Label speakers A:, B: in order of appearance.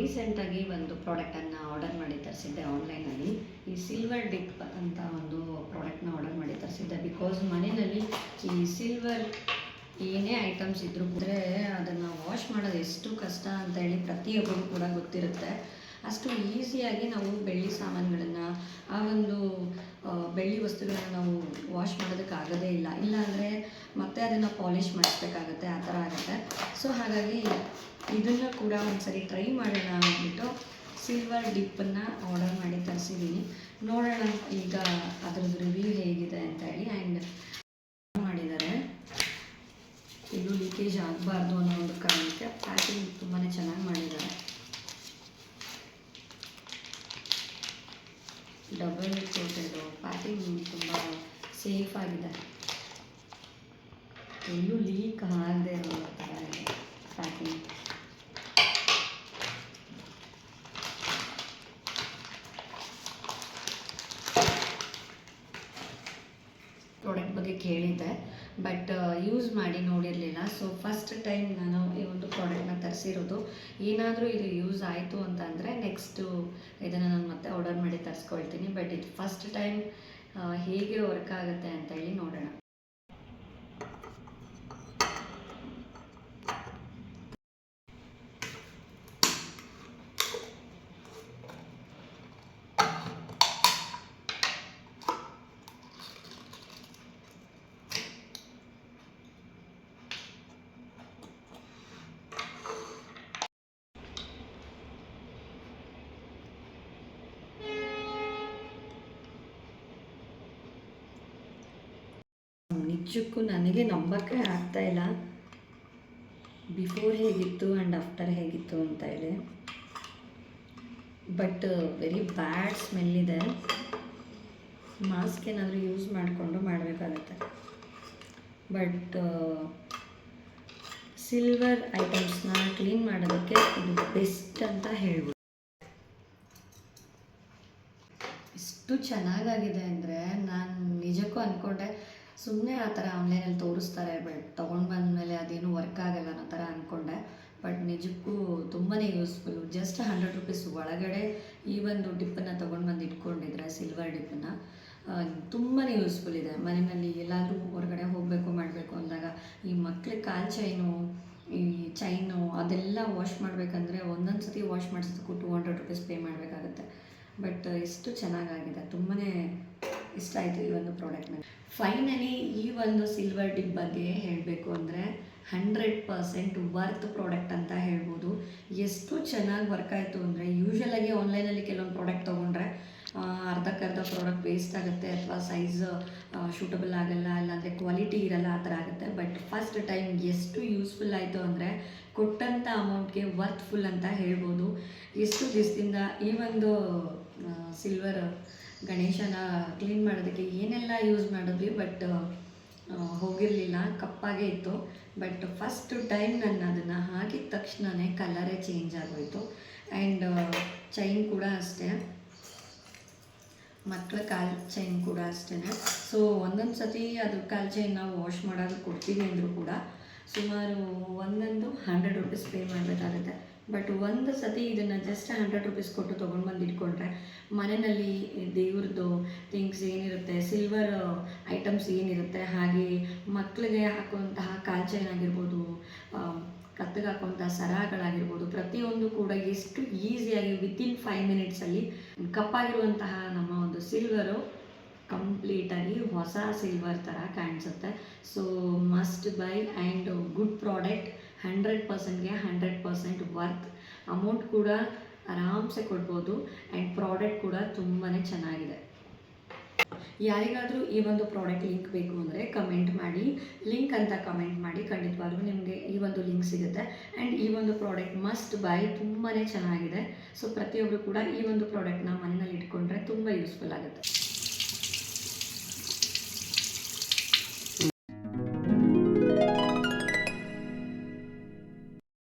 A: ರೀಸೆಂಟಾಗಿ ಒಂದು ಪ್ರಾಡಕ್ಟನ್ನು ಆರ್ಡರ್ ಮಾಡಿ ತರಿಸಿದ್ದೆ ಆನ್ಲೈನಲ್ಲಿ. ಈ ಸಿಲ್ವರ್ ಡಿಪ್ ಅಂತ ಒಂದು ಪ್ರಾಡಕ್ಟ್ನ ಆರ್ಡರ್ ಮಾಡಿ ತರಿಸಿದ್ದೆ. ಬಿಕಾಸ್ ಮನೆಯಲ್ಲಿ ಈ ಸಿಲ್ವರ್ ಏನೇ ಐಟಮ್ಸ್ ಇದ್ದರೂ ಕೂಡ ಅದನ್ನು ವಾಶ್ ಮಾಡೋದು ಎಷ್ಟು ಕಷ್ಟ ಅಂತ ಹೇಳಿ ಪ್ರತಿಯೊಬ್ಬರಿಗೂ ಕೂಡ ಗೊತ್ತಿರುತ್ತೆ. ಅಷ್ಟು ಈಸಿಯಾಗಿ ನಾವು ಬೆಳ್ಳಿ ಸಾಮಾನುಗಳನ್ನು, ಆ ಒಂದು ಬೆಳ್ಳಿ ವಸ್ತುಗಳನ್ನು ನಾವು ವಾಶ್ ಮಾಡೋದಕ್ಕಾಗೋದೇ ಇಲ್ಲ. ಇಲ್ಲಾಂದರೆ ಮತ್ತೆ ಅದನ್ನು ಪಾಲಿಷ್ ಮಾಡಿಸ್ಬೇಕಾಗತ್ತೆ, ಆ ಥರ ಆಗುತ್ತೆ. ಸೊ ಹಾಗಾಗಿ ಇದನ್ನು ಕೂಡ ಒಂದು ಸರಿ ಟ್ರೈ ಮಾಡೋಣ ಅಂದ್ಬಿಟ್ಟು ಸಿಲ್ವರ್ ಡಿಪ್ಪನ್ನು ಆರ್ಡರ್ ಮಾಡಿ ತರಿಸಿದ್ದೀನಿ. ನೋಡೋಣ ಈಗ ಅದರದ್ದು ರಿವ್ಯೂ ಹೇಗಿದೆ ಅಂತ ಹೇಳಿ. ಆ್ಯಂಡ್ ಮಾಡಿದ್ದಾರೆ, ಇದು ಲೀಕೇಜ್ ಆಗಬಾರ್ದು ಅನ್ನೋ ಒಂದು ಕಾರಣಕ್ಕೆ ಪ್ಯಾಕಿಂಗ್ ತುಂಬಾ ಚೆನ್ನಾಗಿ ಮಾಡಿದ್ದಾರೆ. ಡಬಲ್ ಕೋಟೆಡ್ ಪ್ಯಾಕಿಂಗ್ ತುಂಬ ಸೇಫ್ ಆಗಿದೆ, ಎಲ್ಲೂ ಲೀಕ್ ಆಗದೆ ಇರೋ ಥರ ಇದೆ ಪ್ಯಾಕಿಂಗ್. ಪ್ರಾಡಕ್ಟ್ ಬಗ್ಗೆ ಕೇಳಿದ್ದೆ, ಬಟ್ ಯೂಸ್ ಮಾಡಿ ನೋಡಿರಲಿಲ್ಲ. ಸೊ ಫಸ್ಟ್ ಟೈಮ್ ನಾನು ಈ ಒಂದು ಪ್ರಾಡಕ್ಟ್ನ ತರಿಸಿರೋದು. ಏನಾದರೂ ಇದು ಯೂಸ್ ಆಯಿತು ಅಂತ ಅಂದರೆ ನೆಕ್ಸ್ಟು ಇದನ್ನು ನಾನು ಮತ್ತೆ ಆರ್ಡರ್ ಮಾಡಿ ತರಿಸ್ಕೊಳ್ತೀನಿ. ಬಟ್ ಇದು ಫಸ್ಟ್ ಟೈಮ್ ಹೇಗೆ ವರ್ಕ್ ಆಗುತ್ತೆ ಅಂತ ಹೇಳಿ ನೋಡೋಣ. ನಿಜಕ್ಕೂ ನನಗೆ ನಂಬಕ್ಕೆ ಆಗ್ತಾಯಿಲ್ಲ, ಬಿಫೋರ್ ಹೇಗಿತ್ತು ಆ್ಯಂಡ್ ಆಫ್ಟರ್ ಹೇಗಿತ್ತು ಅಂತ ಹೇಳಿ. ಬಟ್ ವೆರಿ ಬ್ಯಾಡ್ ಸ್ಮೆಲ್ ಇದೆ. ಮಾಸ್ಕ್ ಏನಾದರೂ ಯೂಸ್ ಮಾಡಿಕೊಂಡು ಮಾಡಬೇಕಾಗತ್ತೆ. ಬಟ್ ಸಿಲ್ವರ್ ಐಟಮ್ಸ್ನ ಕ್ಲೀನ್ ಮಾಡೋದಕ್ಕೆ ಇದು ಬೆಸ್ಟ್ ಅಂತ ಹೇಳ್ಬೋದು. ಇಷ್ಟು ಚೆನ್ನಾಗಾಗಿದೆ ಅಂದರೆ ನಾನು ನಿಜಕ್ಕೂ ಅಂದ್ಕೊಂಡೆ ಸುಮ್ಮನೆ ಆ ಥರ ಆನ್ಲೈನಲ್ಲಿ ತೋರಿಸ್ತಾರೆ, ಬಟ್ ತೊಗೊಂಡು ಬಂದಮೇಲೆ ಅದೇನು ವರ್ಕ್ ಆಗಲ್ಲ ಅನ್ನೋ ಥರ ಅಂದ್ಕೊಂಡೆ. ಬಟ್ ನಿಜಕ್ಕೂ ತುಂಬಾ ಯೂಸ್ಫುಲ್ಲು. ಜಸ್ಟ್ 100 ರೂಪೀಸ್ ಒಳಗಡೆ ಈ ಒಂದು ಡಿಪ್ಪನ್ನು ತೊಗೊಂಡು ಬಂದು ಇಟ್ಕೊಂಡಿದ್ರೆ, ಸಿಲ್ವರ್ ಡಿಪ್ಪನ್ನು ತುಂಬಾ ಯೂಸ್ಫುಲ್ ಇದೆ. ಮನೆಯಲ್ಲಿ ಎಲ್ಲಾದರೂ ಹೊರಗಡೆ ಹೋಗಬೇಕು ಮಾಡಬೇಕು ಅಂದಾಗ ಈ ಮಕ್ಳಿಗೆ ಕಾಲು ಚೈನು, ಈ ಚೈನು ಅದೆಲ್ಲ ವಾಶ್ ಮಾಡಬೇಕಂದ್ರೆ ಒಂದೊಂದು ಸತಿ ವಾಶ್ ಮಾಡಿಸೋದಕ್ಕೂ 200 ರೂಪೀಸ್ ಪೇ ಮಾಡಬೇಕಾಗುತ್ತೆ. ಬಟ್ ಎಷ್ಟು ಚೆನ್ನಾಗಾಗಿದೆ, ತುಂಬಾ ಇಷ್ಟ ಆಯಿತು ಈ ಒಂದು ಪ್ರಾಡಕ್ಟ್ನ. ಫೈನಲಿ ಈ ಒಂದು ಸಿಲ್ವರ್ ಡಿಪ್ ಬಗ್ಗೆ ಹೇಳಬೇಕು ಅಂದರೆ 100% ವರ್ತ್ ಪ್ರಾಡಕ್ಟ್ ಅಂತ ಹೇಳ್ಬೋದು. ಎಷ್ಟು ಚೆನ್ನಾಗಿ ವರ್ಕ್ ಆಯಿತು ಅಂದರೆ, ಯೂಶ್ವಲಾಗಿ ಆನ್ಲೈನಲ್ಲಿ ಕೆಲವೊಂದು ಪ್ರಾಡಕ್ಟ್ ತೊಗೊಂಡ್ರೆ ಅರ್ಧಕ್ಕರ್ಧ ಪ್ರಾಡಕ್ಟ್ ವೇಸ್ಟ್ ಆಗುತ್ತೆ, ಅಥವಾ ಸೈಜ್ ಶೂಟಬಲ್ ಆಗಲ್ಲ, ಇಲ್ಲಾಂದರೆ ಕ್ವಾಲಿಟಿ ಇರಲ್ಲ, ಆ ಥರ ಆಗುತ್ತೆ. ಬಟ್ ಫಸ್ಟ್ ಟೈಮ್ ಎಷ್ಟು ಯೂಸ್ಫುಲ್ ಆಯಿತು ಅಂದರೆ ಕೊಟ್ಟಂಥ ಅಮೌಂಟ್ಗೆ ವರ್ತ್ಫುಲ್ ಅಂತ ಹೇಳ್ಬೋದು. ಎಷ್ಟು ದಿವಸದಿಂದ ಈ ಒಂದು ಸಿಲ್ವರ್ ಗಣೇಶನ ಕ್ಲೀನ್ ಮಾಡೋದಕ್ಕೆ ಏನೆಲ್ಲ ಯೂಸ್ ಮಾಡಿದ್ವಿ, ಬಟ್ ಹೋಗಿರಲಿಲ್ಲ, ಕಪ್ಪಾಗೇ ಇತ್ತು. ಬಟ್ ಫಸ್ಟ್ ಟೈಮ್ ನಾನು ಅದನ್ನು ಹಾಕಿದ ತಕ್ಷಣವೇ ಕಲರೇ ಚೇಂಜ್ ಆಗೋಯಿತು. ಆ್ಯಂಡ್ ಚೈನ್ ಕೂಡ ಅಷ್ಟೇ, ಮಕ್ಕಳ ಕಾಲು ಚೈನ್ ಕೂಡ ಅಷ್ಟೇ. ಸೊ ಒಂದೊಂದು ಸತಿ ಅದು ಕಾಲು ಚೈನ್ ನಾವು ವಾಶ್ ಮಾಡೋದು ಕೊಡ್ತೀವಿ ಅಂದರೂ ಕೂಡ ಸುಮಾರು ಒಂದೊಂದು 100 ರೂಪೀಸ್ ಪೇ ಮಾಡಬೇಕಾಗುತ್ತೆ. ಬಟ್ ಒಂದು ಸತಿ ಇದನ್ನು ಜಸ್ಟ್ 100 ರೂಪೀಸ್ ಕೊಟ್ಟು ತೊಗೊಂಡು ಬಂದು ಇಟ್ಕೊಂಡ್ರೆ ಮನೆಯಲ್ಲಿ ದೇವ್ರದ್ದು ಥಿಂಗ್ಸ್ ಏನಿರುತ್ತೆ, ಸಿಲ್ವರ್ ಐಟಮ್ಸ್ ಏನಿರುತ್ತೆ, ಹಾಗೆ ಮಕ್ಕಳಿಗೆ ಹಾಕುವಂತಹ ಕಾಲು ಚೈನ್ ಆಗಿರ್ಬೋದು, ಕತ್ತಿಗೆ ಹಾಕುವಂಥ ಸರಗಳಾಗಿರ್ಬೋದು, ಪ್ರತಿಯೊಂದು ಕೂಡ ಎಷ್ಟು ಈಸಿಯಾಗಿ ವಿತಿನ್ 5 ಮಿನಿಟ್ಸಲ್ಲಿ ಕಪ್ಪಾಗಿರುವಂತಹ ನಮ್ಮ ಒಂದು ಸಿಲ್ವರು ಕಂಪ್ಲೀಟಾಗಿ ಹೊಸ ಸಿಲ್ವರ್ ಥರ ಕಾಣಿಸುತ್ತೆ. So must buy and good product. 100%ಗೆ 100% ವರ್ತ್. ಅಮೌಂಟ್ ಕೂಡ ಆರಾಮ್ಸೆ ಕೊಡ್ಬೋದು, ಆ್ಯಂಡ್ ಪ್ರಾಡಕ್ಟ್ ಕೂಡ ತುಂಬಾ ಚೆನ್ನಾಗಿದೆ. ಯಾರಿಗಾದರೂ ಈ ಒಂದು ಪ್ರಾಡಕ್ಟ್ ಲಿಂಕ್ ಬೇಕು ಅಂದರೆ ಕಮೆಂಟ್ ಮಾಡಿ, ಲಿಂಕ್ ಅಂತ ಕಮೆಂಟ್ ಮಾಡಿ, ಖಂಡಿತವಾಗ್ಲೂ ನಿಮಗೆ ಈ ಒಂದು ಲಿಂಕ್ ಸಿಗುತ್ತೆ. ಆ್ಯಂಡ್ ಈ ಒಂದು ಪ್ರಾಡಕ್ಟ್ ಮಸ್ಟ್ ಬೈ, ತುಂಬಾ ಚೆನ್ನಾಗಿದೆ. ಸೊ ಪ್ರತಿಯೊಬ್ಬರು ಕೂಡ ಈ ಒಂದು ಪ್ರಾಡಕ್ಟ್ನ ಮನೆಯಲ್ಲಿ ಇಟ್ಕೊಂಡ್ರೆ ತುಂಬ ಯೂಸ್ಫುಲ್ ಆಗುತ್ತೆ.